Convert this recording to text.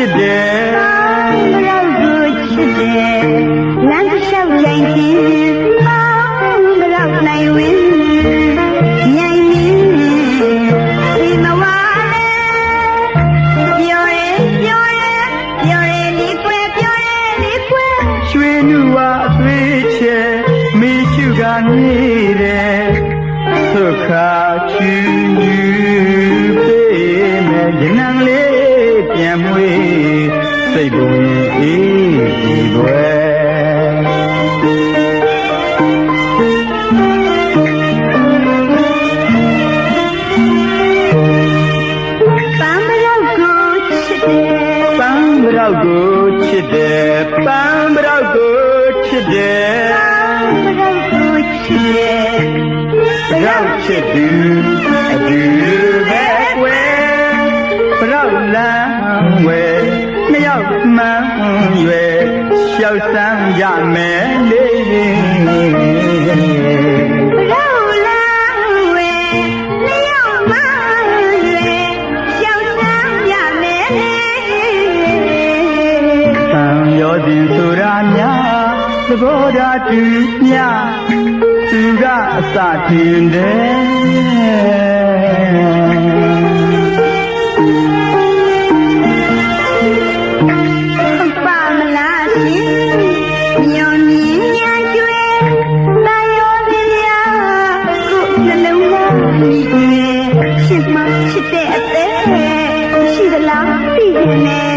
စ်တယ် เรากูชิดเดลานเช้าใจกินมองเราในวินใหญ่มินที่มาว่าเลยပြောရဲလေးကွယ်ပြောရဲလေးကွယ် ရွှေနုဝအသွေးချဲမိရှုကနေတယ်သုခချူပေးမယ်ရနံလေးပြန်မွေးစိတ်ပုံအေးဒီွယ်ပန်းမရောက်ကိုချစ်တယ် ပန်းရောက်ကိုချစ်တယ်ပန်းရောက်ကိုချစ်တယ် မရောက်ကိုချစ်တယ် ရောက်ချစ်သူအတူပဲကွယ်ဘရောက်လမ်းဝဲနှစ်ယောက်မှန်းရွယ်ရှောက်စမ်းရမယ်လေ ရောက်လာဝဲလျောက်မရွယ်ရှောက်စမ်းရမယ် တန်ရောစဉ်ဆိုတာများသဘောထားတူများသူကအစတင်တယ် ပါမလားရှင်ညောင်မြင်ညာကျွဲတာယောစရာကိုနှလုံးသားမြည်ကျွဲရှစ်မချစ်တဲ့အသေးရှိသလားသိနေ